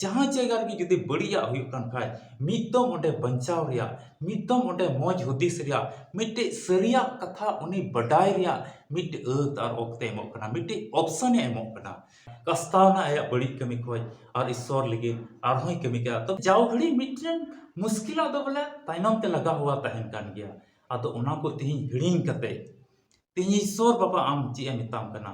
जहाँ जगह ᱨᱮᱜᱮ ᱡᱩᱫᱤ ᱵᱟᱹᱲᱤᱡᱟᱜ ᱦᱩᱭᱩᱜ ᱠᱟᱱ ᱠᱷᱟᱡ ᱢᱤᱫᱫᱚᱢ ᱚᱸᱰᱮ ᱵᱟᱧᱪᱟᱣ ᱨᱮᱭᱟᱜ ᱢᱤᱫᱫᱚᱢ ᱚᱸᱰᱮ ᱢᱚᱡᱽ ᱦᱩᱫᱤᱥ ᱨᱮᱭᱟᱜ ᱢᱤᱫᱴᱮᱡ ᱥᱟᱹᱨᱤᱭᱟᱜ ᱠᱟᱛᱷᱟ ᱩᱱᱤ ᱵᱟᱰᱟᱭ ᱨᱮᱭᱟᱜ ᱢᱤᱫᱴᱮᱡ ᱟᱹᱛ ᱟᱨ ᱚᱠᱛᱮ ᱮᱢᱚᱜ ᱠᱟᱱᱟ, ᱢᱤᱫᱴᱮᱡ ᱚᱯᱥᱚᱱᱮ ᱮᱢᱚᱜ ᱠᱟᱱᱟ। ᱠᱟᱥᱛᱟᱣᱱᱟ ᱟᱭᱟᱜ ᱵᱟᱹᱲᱤᱡ ᱠᱟᱹᱢᱤ ᱠᱷᱚᱡ ᱟᱨ ᱤᱥᱥᱚᱨ ᱞᱟᱹᱜᱤᱫ ᱟᱨᱦᱚᱸᱭ ᱠᱟᱹᱢᱤ ᱠᱮᱫᱟ। ᱛᱚ ᱡᱟᱣ ᱜᱷᱟᱹᱲᱤ ᱢᱤᱫᱴᱮᱱ ᱢᱩᱥᱠᱤᱞᱟᱜ ᱫᱚ ᱵᱚᱞᱮ ᱛᱟᱭᱱᱚᱢ ᱛᱮ ᱞᱟᱜᱟᱣ ᱦᱩआ ᱛᱟᱦᱮᱱ ᱠᱟᱱ ᱜᱮᱭᱟ। ᱟᱫᱚ ᱚᱱᱟ ᱠᱚ ᱛᱤᱦᱤᱧ ᱦᱤᱲᱤᱧ ᱠᱟᱛᱮ ᱛᱤᱦᱤᱧ ᱤᱥᱥᱚᱨ ᱵᱟᱵᱟ ᱟᱢ ᱪᱮᱫ ᱮ ᱢᱮᱛᱟᱢ ᱠᱟᱱᱟ?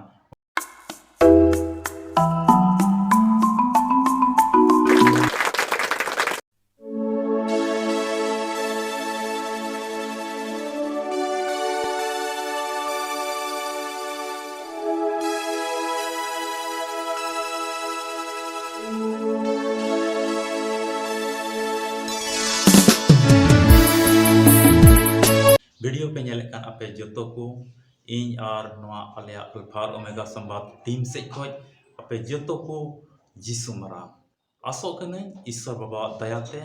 वीडियो पे नेलेक कान आपे जोतो को इन और नोआ आलेया अल्फा और ओमेगा संवाद टीम से खोज आपे जोतो को जिसु मरा आसो कने ईश्वर बाबा दयाते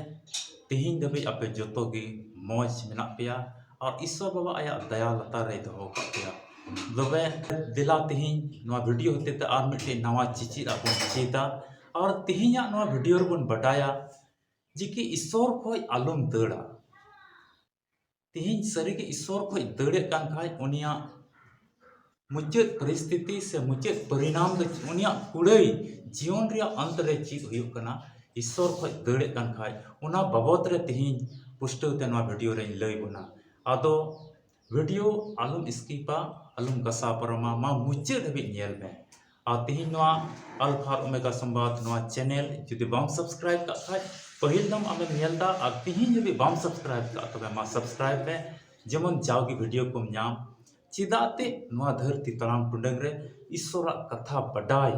तिहिन दबे आपे जोतो की मौज मेना पेया और ईश्वर बाबा आया दया लता रे दहो पेया दबे दिला तिहिन नोआ वीडियो होते ते आर मिटे नवा चिची आपन चेता और तिहिन नोआ वीडियो रबन बटाया जिकि ईश्वर खोज आलम दड़ा तिहिन सरी के ईश्वर खोज दड़े कान खाय उनिया मुचाद परिस्थिति से मुचाद परिणाम दो उनिया कुड़ाई जीवन रे अंत रे चीज हुयुग कना ईश्वर खोज दड़े कान खाय उना बाबत रे तिहिन पुष्टव ते नोआ वीडियो रे लई बना आदो वीडियो आलम स्किपा आलम कसा परमा मा मुचाद हबि नेल में आ तिहिन नोआ अल्फा ओमेगा संवाद नोआ चैनल जुदि बाम सब्सक्राइब का खाय पहिल दम आमे नेलदा आ तिहिन जबि बाम सब्सक्राइब का तबे मा सब्सक्राइब में जेमन जावगी वीडियो को नाम चिदाते नोआ धरती तलाम टुंडंग रे ईश्वरा कथा बडाय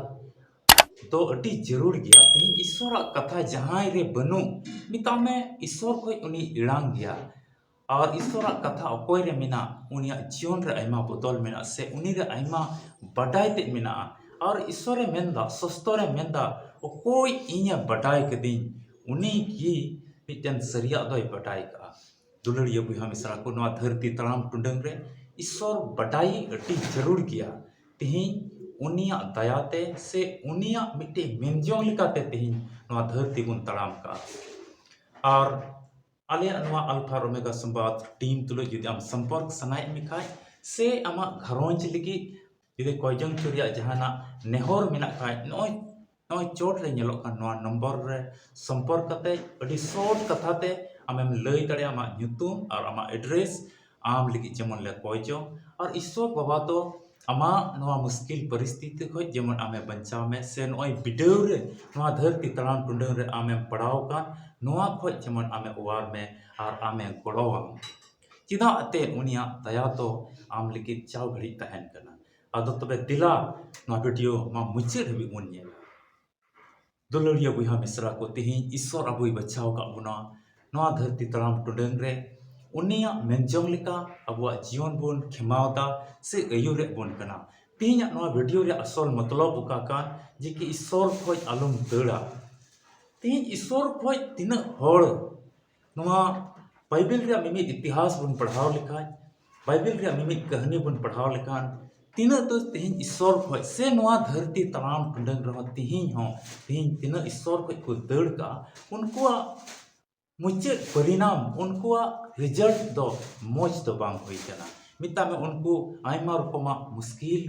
तो अति जरूर गया तिहिन ईश्वरा कथा जहां रे बनु मिता में ईश्वर खोज उनी इड़ांग गया और ईश्वरा कथा अकोय रे मेना उनिया जीवन रे आइमा बदल मेना से उनी रे आइमा बडाय ते मेना और ईश्वर रे मेंदा सस्तो रे मेंदा अकोय इnya बडाय कदिन उनी की मिटन सरिया दोय बडाय का दुलड़िया बुहा मिसरा को नोआ धरती तलाम टुंडंग रे ईश्वर बडाई अति जरूर गया तिहिन उनिया दयाते से उनिया मिटे मेनजोंग लिकाते तिहिन नोआ धरती गुन तलाम का और आले नोआ अल्फा ओमेगा संवाद टीम तुलो जुदी आम संपर्क सनाय मिखाय से आमा घरोंज लिगी जुदी कोयजंग चुरिया जहाना नेहर मेना खाय नोय नोय चोट रे नेलो का नोआ नंबर रे संपर्क कते अडी शॉर्ट कथाते आमेम लई दड़े आमा ᱧᱩᱛᱩᱢ और आमा एड्रेस आम लगी जेमन ले कोयजो और ईश्वर बाबा तो आमा नोआ मुश्किल परिस्थिति खोज जेमन आमे बंचाव में से नोय बिडव रे नोआ धरती तलाम टुंडंग रे आमे पड़ाव का नोआ खोज जेमन आमे उवार में और आमे गड़ोवा चिदा अते उनिया दया तो आम लगी चाव घड़ी तहन कना आदो तबे दिला नोआ वीडियो मा मुचाद हबि उन नेला दुलड़िया बुहा मिसरा को तिहिन ईश्वर अबुई बचाव का बुना नोआ धरती तलाम टुंडंग रे उनिया मेनजोंग लिका अबुआ जीवन बुन खेमावदा से अयुरे बुन कना तिहिन नोआ वीडियो रे असल मतलब उका कान जे कि ईश्वर खोज आलम दड़ा तिहिन ईश्वर खोज तिना होड़ नोआ बाइबल रे मिमित इतिहास बुन पढ़ाव लिखाय बाइबल रे मिमित कहानी बुन पढ़ाव लिखान तीना तो तिहिन ईश्वर खोज से नोआ धरती तलाम टुंडंग रह तिहिन हो तिहिन तीना ईश्वर खोज को दड़ का उनकुआ मुचाद परिणाम उनकुआ रिजल्ट दो मौज दो बांग हुई कना मिता में उनको आयमा रकमा मुश्किल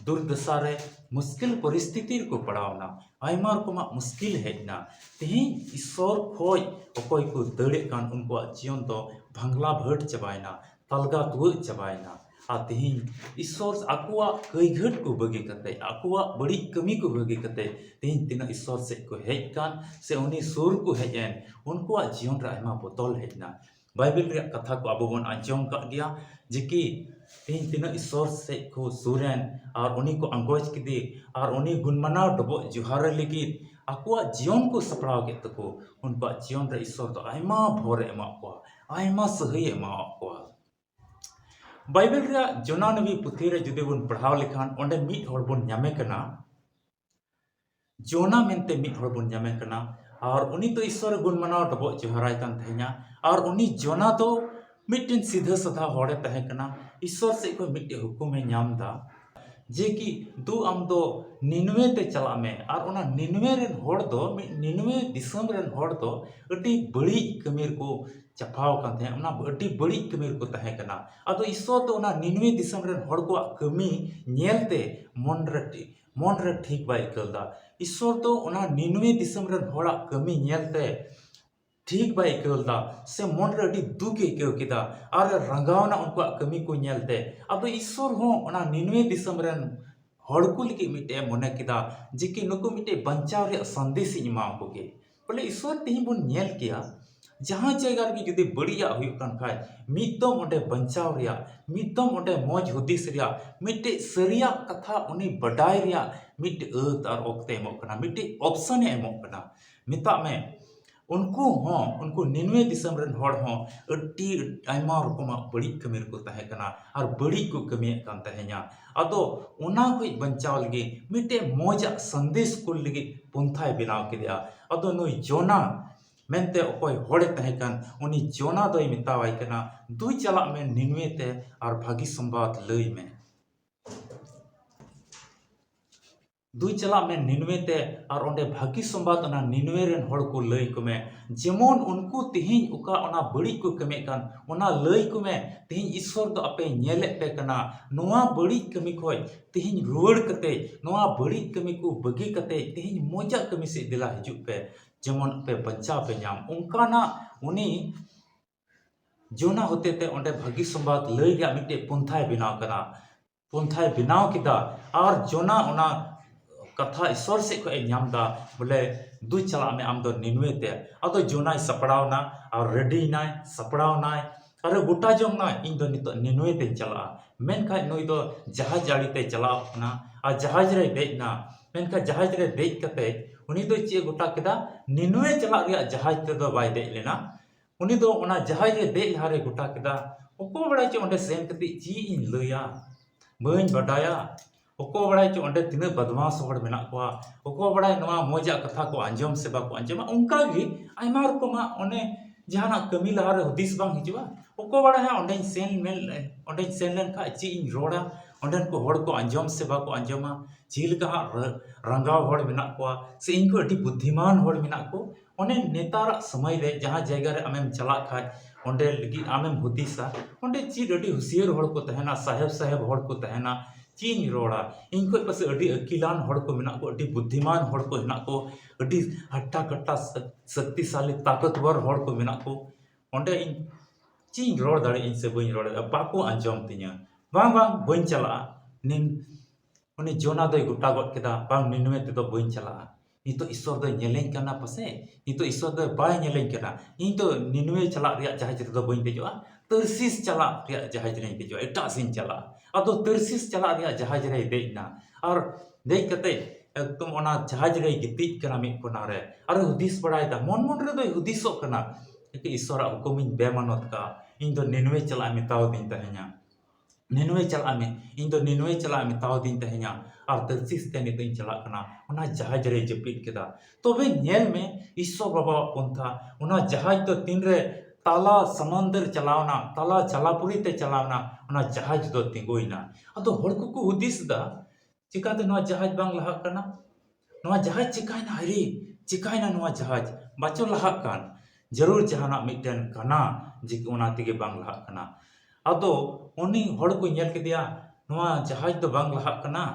दुर्दशा रे मुश्किल परिस्थिति को पड़ावना आयमा रकमा मुश्किल हेजना तिहिन ईश्वर खोज अकोय को दड़े कान उनको जीवन दो भंगला भट चबायना तलगा तुव चबायना आ तिहिन ईश्वर आकुआ कैघट को बगी कते आकुआ बड़ी कमी को बगी कते तिहिन तिना ईश्वर से को हेज कान से उनी सुर को हेजन उनको जीवन रे आयमा बदल हेजना बाइबल रे कथा को अबो बन आंजम का गया जेकि तिहिन तिना ईश्वर से को सुरेन और उनी को अंगोज किदी और उनी गुणमनाव डबो जुहार लगी आकुआ जीवन को सपड़ाव के तको उनको जीवन रे ईश्वर तो आयमा भोर एमा को आयमा सही एमा को बाइबल रे जोना नबी पुथी रे जुदी बन पढ़ाव लिखान ओंडे मिट होड़ बन ᱧᱟᱢᱮ कना जोना मेनते मिट होड़ बन ᱧᱟᱢᱮ कना और उनी तो ईश्वर गुण मनाव डबो जोहराय कान थेना और उनी जोना तो मिटन सीधा साधा होड़े तहे कना ईश्वर से को मिट हुकुम में ᱧामदा जे कि दु आम दो निनवे ते चला में और ओना निनवे रेन होड़ दो निनवे दिसम रेन होड़ दो अति बड़ी कमीर को चपाव kan teh ona अति बड़ी कमीर को तहे कना अदो ईश्वर तो ओना निनवे दिसम रेन होड़ को कमी नेलते मन रे ठीक बाय कलदा ईश्वर तो ओना निनवे दिसम रेन होड़ा कमी नेलते ठीक बाय कलदा से मन रे अति दुख के किदा और रंगावना उनको कमी को नेलते अदो ईश्वर हो ओना निनवे दिसम रेन हड़ को लगे मिटे मने किदा जिकि नुको मिटे बंचाव रे संदेश इमा को के बोले ईश्वर तेही बुन नेल किया जहाँ जगह रे जुदी बड़िया हुई कान खाय मिदम ओंडे बंचाव रिया मिदम ओंडे मौज हुदिस रिया मिटे सरिया कथा उनी बडाय रिया मिटे अत और ओक्ते एमो कना मिटे ऑप्शन एमो कना मिता में उनको निनवे दिसम रेन होड़ हों अड्डी आयमा रकमा बड़ी कमी को तहे कना और बड़ी को कमी कान तहे냐 अदो ओना कोई बंचाव लगी मिटे मौजा संदेश को लगी पुंथाय बिनाव किदिया अदो नुई जोना मेनते ओकोय होड़े तहे कान उनी जोना दोय मितावाय कना दुई चला में निनवे ते और भागी संवाद लई में दुई चला में निनवे ते और ओंडे भागी संवाद ओना निनवे रेन होड़ को लई को में जेमन उनको तिहिं उका ओना बड़ी को कमे कान ओना लई को में तिहिं ईश्वर दो अपे नेले पे कना नोआ बड़ी कमी खोय तिहिं रुवड़ कते नोआ बड़ी कमी को बगी कते तिहिं मोजा कमी से दिला हिजु पे जेमन पे बच्चा पे नाम उनकाना उनी जोना होते ते ओंडे भागी संवाद लई रिया मिटे पुंथाय बिनाव कना पुंथाय बिनाव किदा और जोना ओना कथा ईश्वर से को नामदा बोले दु चला में आम दो निनवे ते अदो जोनाय सपड़ावना और रेडी नाय सपड़ावना और गोटा जोंगना इन दो नितो निनवे ते चला मेनखा नोई दो जहाज आड़ी ते चलावना और जहाज रे देजना मेनखा जहाज रे देख कते उनी दो चे गोटा केदा निनवे चला रिया जहाज ते दो बाय देख लेना उनी दो ओना जहाज रे देख हारे गोटा केदा ओको बड़ा चे ओंडे सेन कति जी इन लया बइन बडाया ओको बड़ाई चो अंडे तीन बदमाश होड़ मेना कोआ ओको बड़ाई नवा मोजा कथा को अंजम से बाको अंजमा उनका गी आयमा रकमा ओने जहाना कमी लहारे हुदिस बांग हिजुआ ओको बड़ाई अंडे सेन लेन का ची इन रोड़ा अंडन को होड़ को अंजम से बाको अंजमा चील का रंगाव होड़ मेना कोआ से इनको अति बुद्धिमान होड़ मेना को ओने नेतार समय रे जहां जगह रे आमेम चला खाय ओंडे लगी आमेम हुदिसा ओंडे ची अति हुसियर होड़ को तहना साहेब होड़ को तहना चीन रोड़ा इनको पास अड़ी अकिलान होड़ को मेना को अड़ी बुद्धिमान होड़ को हेना को अड़ी हट्टा कट्टा शक्तिशाली ताकतवर होड़ को मेना को ओंडे इन चीन रोड़ दाड़े इन से बइन रोड़ बाको अंजम तिया बांग बइन चला निन उनी जोना दो गुटा गट केदा बांग निनवे ते दो बइन चला नितो ईश्वर दो नेलें काना पासे नितो ईश्वर दो बाय नेलें काना इन तो निनवे चला रिया जहाज ते दो बइन देजोआ तरसीस चला रिया जहाज रे देजोआ एटा सिन चला अदो तरसीस चला रिया जहाज रे देना और देख कते एकदम ओना जहाज रे गितिज कना मिक कोना रे और हुदिस बड़ाय दा मन रे दो हुदिसो कना कि ईश्वर हुकुम इन बेमानत का इन दो निनवे चला मिताव दिन तह냐 निनवे चला में इन दो निनवे चला मिताव दिन तह냐 और तरसीस ते नितो इन चला कना ओना जहाज रे जपित केदा तबे नेल में ईश्वर बाबा पंथा ओना जहाज तो तीन रे ताला समंदर चलावना ताला जलापुरी ते चलावना ओना जहाज दो तिंगोइना अदो होड़ को हुदिस दा चिकाते नवा जहाज बांग लहा कना नवा जहाज चिकायना हरी चिकायना नवा जहाज बाचो लहा कान जरूर जहाना मिटन कना जे ओना तिगे बांग लहा कना अदो उनी होड़ को नेल केदिया नवा जहाज दो बांग लहा कना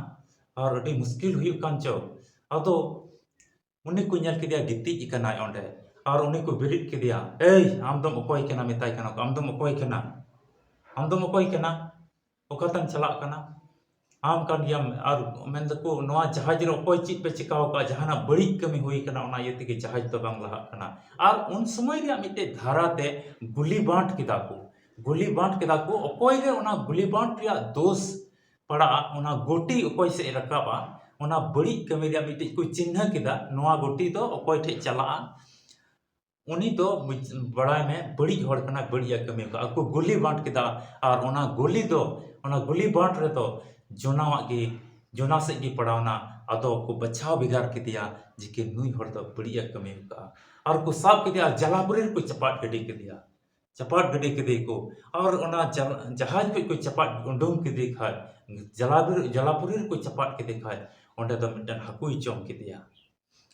और अडी मुश्किल हुई कान चो अदो उनी को नेल केदिया गितिज कना ओंडे और उन्हीं को बिरिट के दिया ए आमदम ओकोय केना मिताय केना आमदम ओकोय केना ओकातम चला कना आम कान गियाम और मेन दको नवा जहाज रे ओकोय चित पे चिकाव का जहाना बड़ी कमी हुई कना ओना ये के जहाज तो बांग लहा कना और उन समय रे मिटे धारा ते गुली बांट किदा को ओकोय रे ओना गुली बांट रिया दोष पड़ा ओना गोटी ओकोय से रकाबा ओना बड़ी कमी रे मिटे को चिन्ह किदा नवा गोटी तो ओकोय ठे चला उनी तो बड़ाई में बड़ी होड़ कना बढ़िया कमी का को गोली बांट किदा और ओना गोली बांट रे तो जोना से गी पड़ावना अदो को बचाव बिगार के दिया जिके नुई होड़ तो बढ़िया कमी का और को साब के दिया जलापुरी को चपाट गडी के दिया चपाट गड्डी केदे को और ओना जहाज पे कोई चपाट उडुम केदे खाय जलापुरी को चपाट केदे खाय ओंडे दो मिटन हाकुई जम केदिया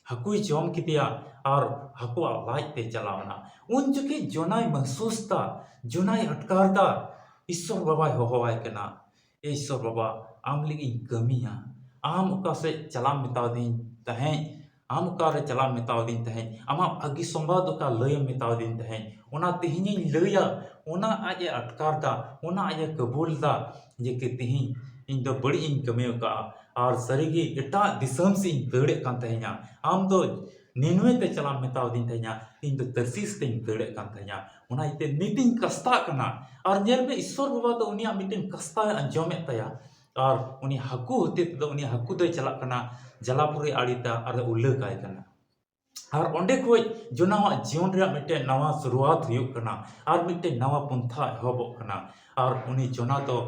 हाकुई जम केदिया और हाकुआ लाज ते चलावना उन जुके जोनाय महसूसता जोनाय अटकारता ईश्वर बाबा होहवाय कना ए ईश्वर बाबा आम लगी कमिया आम उका से चलाम मितादिन तहें आम उकारे चलाम मितादिन तहें आमा भागी संवाद उका लय मितादिन तहें ओना तिहिनी लया ओना आजे अटकारदा ओना आजे कबूलदा जे के तिहि इन दो बड़ी इन कमियो का और सरीगी एटा दिसम से इन दड़े कान तहे냐 आम दो निनवे ते चलाम मितादिन तहे냐 इन दो तरसीस ते इन दड़े कान तहे냐 ओना इते नितिन कस्ता कना और नेल में ईश्वर बाबा तो उनिया मिटिन कस्ता अंजोमे तया और उनी हाकू होते तो उनी हाकू दो चला कना जलापुरी आड़ीता और उल्लेखाय कना और ओंडे खोज जोनावा जीवन रे मिटे नवा शुरुआत हुयुक कना और मिटे नवा पंथा एहबोग कना और उनी जोना तो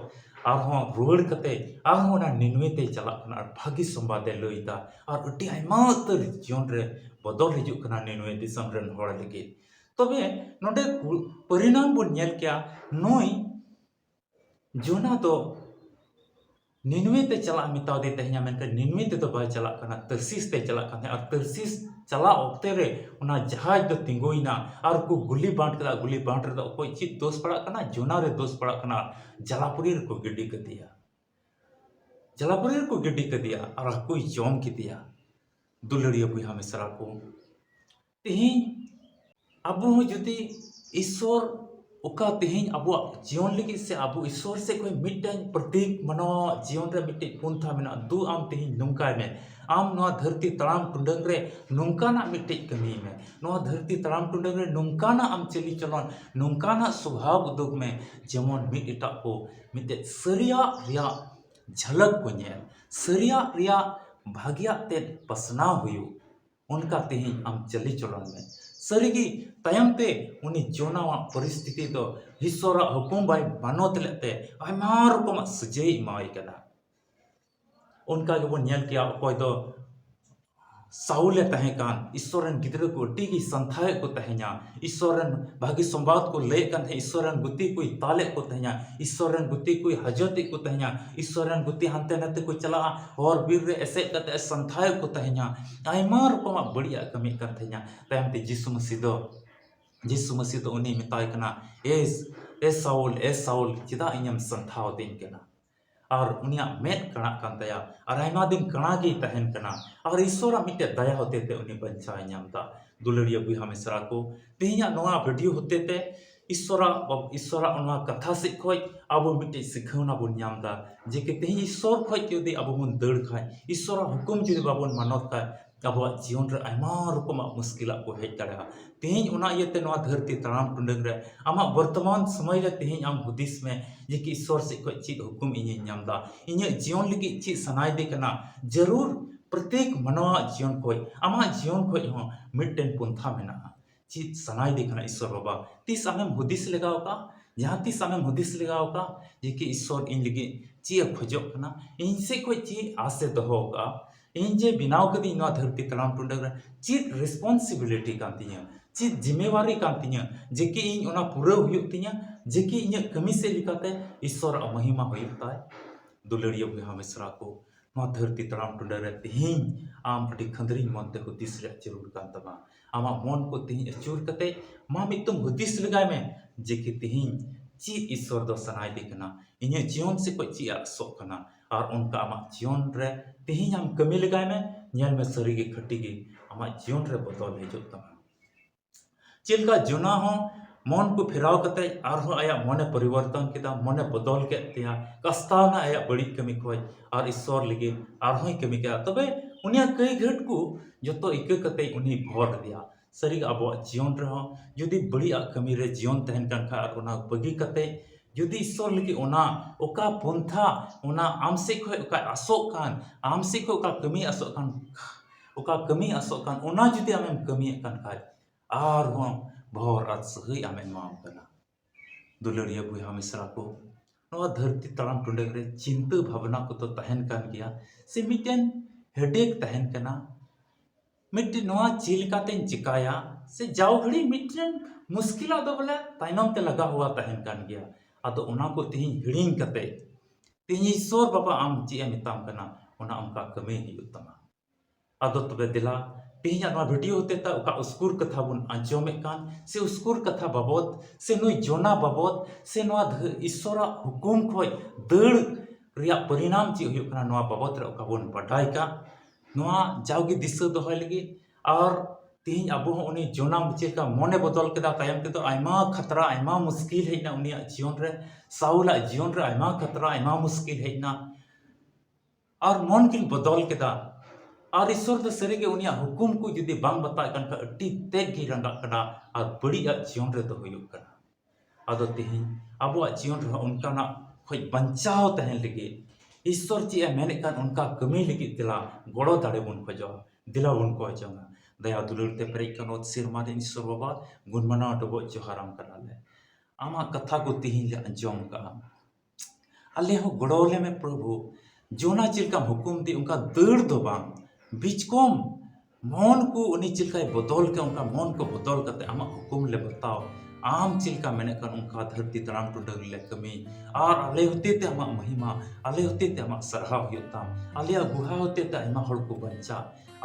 आरहों रुवाड़ कते आरहों ना निनवे ते चला कना और भागी संवादे लइता और अति आयमा उतर जीवन रे बदल हिजुक कना निनवे दिसम रेन होड़ लगे तबे नोडे परिणाम बन नेल क्या नोई जोना तो निनवे ते चला मितादे तह냐 मेनके निनवे ते तो बाय चला कना तरसीस ते चला कना और तरसीस चला ओक्ते रे उना जहाज दो तिंगोइना और को गुली बांट रे दो कोई चीज दोष पड़ा कना जोना रे दोष पड़ा कना जलापुरी रे को गिड्डी कदिया जलापुरी रे को गिड्डी कदिया और कोई जॉम किदिया दुलड़िया बुहा मिसरा को तिहि अबु जुदी ईश्वर उका तिहिं अबु जीवन लगी से अबु ईश्वर से कोई मिटन प्रतीक मनो जीवन रे मिटे पुंथा मेना दु आम तिहिं नुंकाय में आम नवा धरती तड़ाम टुंडंग रे नुंकाना मिटे कमी में नवा धरती तड़ाम टुंडंग रे नुंकाना आम चली चलन नुंकाना स्वभाव उदुग में जेमन मिट एटा को मिटे सरिया रिया झलक को नेल सरिया रिया भाग्या ते पसना हुयु उनका तिहिं आम चली चलन में सरीगी तायमते उनी जोनावा परिस्थिति तो ईश्वर हुकुम बाय मानत लेते आयमा रकम सजय इमाय कना उनका गेबो नेल किया अकोय दो साउले तहे कान ईश्वरन गिद्र को टीगी संथाय को तहे냐 ईश्वरन भागी संवाद को ले कान ईश्वरन गुति कोई ताले को तहे냐 ईश्वरन गुति कोई हजत को तहे냐 ईश्वरन गुति हंते नते को चला और वीर रे ऐसे कते संथाय को तहे냐 आयमा रकम बढ़िया कमी कान तहे냐 तायमते यीशु मसीह तो उनी मिताय कना ए साउल चिदा इnyam संथाव दिन कना और उनिया मेद कणा कान तया और आयमा दिन कणा गे तहन कना और ईश्वरा मिटे दया होते ते उनी बंचाय न्यामता दुलड़िया बुहा मिसरा को तेहिया नोआ वीडियो होते ते ईश्वरा ओनवा कथा से खोज अब मिटे सिखावना बन न्यामदा जे के तेहि ईश्वर खोज जदि अब बन दड़ खाय ईश्वरा हुकुम जदि बाबन मानत खाय अब जीवन रे आयमा रकम मुश्किल को हेज दाड़ा तेहिं ओना इयते नोआ धरती तड़ाम टुंडंग रे आमा वर्तमान समय रे तेहिं आम हुदिस में जे कि ईश्वर से कोई चीज हुकुम इने न्यामदा इने जीवन लगी चीज सनाय दे कना जरूर प्रत्येक मनवा जीवन कोई आमा जीवन कोई हो मिटन पुंथा मेना चीज सनाय दे कना ईश्वर बाबा तीस आमेम हुदिस लगाव का जहां तीस आमेम हुदिस लगाव का जे कि ईश्वर इन लगी चीज खोजो कना इनसे कोई चीज आसे दहो का इन जे बिनाव कदी नवा धरती तड़ाम टुंडंग रे चीज रिस्पांसिबिलिटी कान तिया चीज जिम्मेवारी कान तिया जे कि इन ओना पूरा हुयुक तिया जे कि इन कमी से लिकाते ईश्वर महिमा हुयुक ताय दुलड़िया बुहा मिसरा को नवा धरती तड़ाम टुंडंग रे तिहिं आम अडी खंदरी मनते हुदिस रे जरूर कान तमा आमा मन को तिहिं अचूर कते मा मितुम हुदिस लगाय में जे कि तिहिं चीज ईश्वर दो सनाय दे कना इने जीवन से कोई चीज आसो कना और उनका आमा जीवन रे तिहिं आम कमी लगाय में नेल में सरीगे खटीगे आमा जीवन रे बदल हिजुक तमा चिलका जुना हो मन को फिराव कते आरो आया मने परिवर्तन केदा मने बदल के तिया कस्तावना आया बड़ी कमी खोज और ईश्वर लगे आरो कमी के तबे उनिया कई घट को जतो इक कते उनी भर दिया सरी अब जीवन रे हो जदी बड़ी कमी रे जीवन तहन कान खा और बगी कते यदि ईश्वर लगी ओना ओका पंथा ओना आमसे खोय ओका आसो कान आमसे खोय ओका कमी आसो कान ओना जदी आमेम कमी कान खाय आर हो भोर आज सही आमेम माम कना दुलड़िया बुहा मिसरा को नवा धरती तड़ाम टुंडंग रे चिंता भावना को तो तहन कान गया से मिटन हेडेक तहन कना मिट्टी नवा चिलकाते चिकाया से जाओ घड़ी मिट्टन मुश्किल दो बोले तायनम ते लगा हुआ तहन कान गया आदो ओना को तिहिं हिड़िंग कते तिहिं ईश्वर बाबा आम ची मिताम कना ओना उनका कमी हियुग तमा आदो तबे दिला तिहिं नवा वीडियो होते ता उका उस्कुर कथा बुन आंजोमे कान से उस्कुर कथा बाबत से नुई जोना बाबत से नवा ईश्वरा हुकुम खोय दड़ रिया परिणाम ची हुयुग कना नवा बाबत रे उका बुन बडाय का नवा जावगी दिशा दोहय लगी और तिहिं अब उनी जोना चेका मने बदल केदा तायम तेदो आयमा खतरा आयमा मुश्किल हेना उनिया जीवन रे साउला जीवन रे आयमा खतरा आयमा मुश्किल हेना और मन किन बदल केदा और ईश्वर दो सरीगे उनिया हुकुम को जुदी बांग बताय कन का अट्टी तेग गी रंगा कना और बड़ी जीवन रे दो हुयुग कना आदो तिहिं अब जीवन रे उनकाना खोय बंचाव तहन लगी ईश्वर ची मेने कान उनका कमी लगी दिला गड़ो दाड़े बुन खोजो दिला बुन खोजोंगा दया दुलर ते पेरेज कनो सिरमा रे ईश्वर बाबा गुणमना डबो जोहाराम कराले आमा कथा को तिहिं ले अंजोम का अले हो गड़ोले में प्रभु जोना चिलका हुकुम दी उनका दड़ दो बांग बीच कोम मन को उनी चिलका बदल के उनका मन को बदल करते आमा हुकुम ले बताओ आम चिलका मेने कन उनका धरती तराम टुडर ले कमी और अले होते ते आमा महिमा अले होते ते आमा सरहाव हुयुता अले गुहा होते ते आमा हड़ को बंचा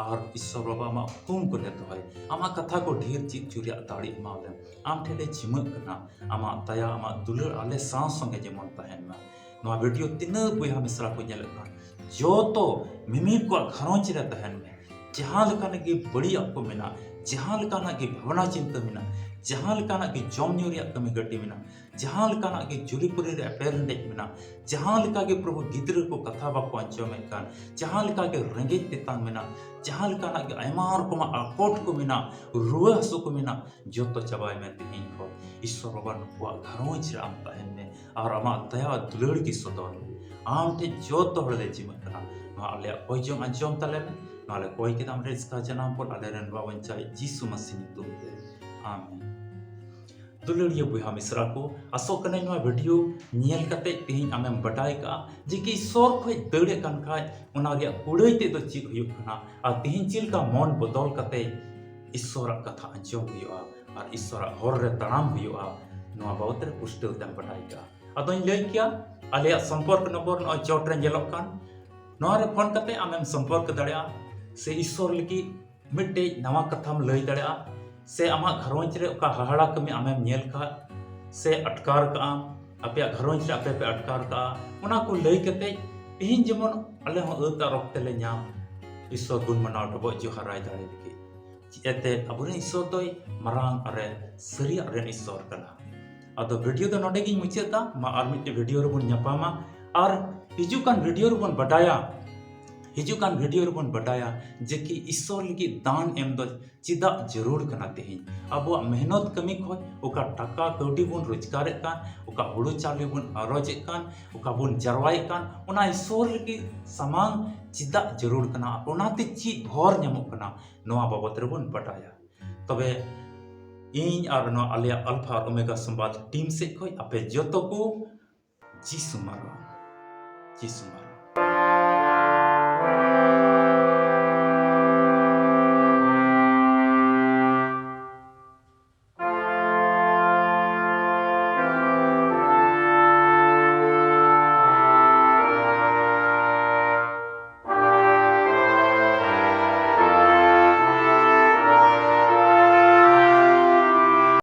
और ईश्वर बाबा आमा हुकुम को ले दोय आमा कथा को ढेर चित चुरिया दाड़ी माले आम ठेले चिमक कना आमा दया आमा दुलर अले सां संगे जेमन तहन मा नवा वीडियो तिना बुया मिसरा को नेल का जो तो मिमिर को घरोंच रे तहन में जहां लकाना की बड़ी आपको मेना जहां लकाना की भावना चिंता मेना जहां लकाना की जम न्यूरिया कमी गटी मेना जहां लकाना की जुलीपुरी रे पेरंडे मेना जहां लका के प्रभु गिद्र को कथा बाको अंचोमे कान जहां लका के रंगे तेतान मेना जहां लकाना के आयमा रकम आकोट को मेना रुआ हसु को मेना जो तो चबाय में तिहिं को ईश्वर बाबा को घरोंच रे आम तहन में और आमा दया दुलड़ की सदर आम ठे जो तो हड़े जिमकना आले कोई जो अंजोम तले में नाले कोई के दाम रे इसका जनाम पर आले रन बावन चाहे जीसु मसीह तुम दे आमीन दुलड़िया बुहा मिसरा को असो कने नवा वीडियो नियल कते तिहिं आमेम बटाय का जे कि ईश्वर खोय दड़े कान खाय ओना गे कुड़ै ते दो चिक हुयुग कना आ तिहिं चिल का मन बदल कते ईश्वर कथा अंजोम हुयुआ और ईश्वर हर रे तड़ाम हुयुआ नवा बाबत रे पुष्टि तम बटाय का अदों लय किया आले संपर्क नंबर न चोट रे जेलोक कान नवा रे फोन कते आमेम संपर्क दड़या से ईश्वर लगी मिट्टे नवा कथाम लय दड़या से आमा घरोंच रे का हहाड़ा कमी आमेम नेल का से अटकार का अपया घरोंच रे अपे पे अटकार का ओना को लय कते तिहिं जेमन अले हो अता रक्ते ले नाम ईश्वर गुण मनाव डबो जोहाराय दाड़े लगी चिएते अबुरे ईश्वर दोय मरांग अरे सरी अरे ईश्वर कना अदो वीडियो दो नोडे गिन मुचाता मा आर मिटे वीडियो रे बन ᱧᱟᱯᱟᱢᱟ और हिजुकान वीडियो रे बन बटाया हिजुकान वीडियो रे बन बटाया जे कि ईश्वर लगी दान एम दो चिदा जरूर कना तेहिं अबो मेहनत कमी खोय ओका टाका कौडी बन रोजगार कान ओका हुड़ू चाले बन अरोजे कान ओका बन जरवाय कान ओना ईश्वर लगी समान चिदा जरूर कना ओनाते ची भर ᱧᱟᱢᱚᱜ कना नोआ बाबत रे बन बटाया तबे इन और नो आलिया अल्फा और ओमेगा संवाद टीम से खोय अपे जतो को जीसु मारो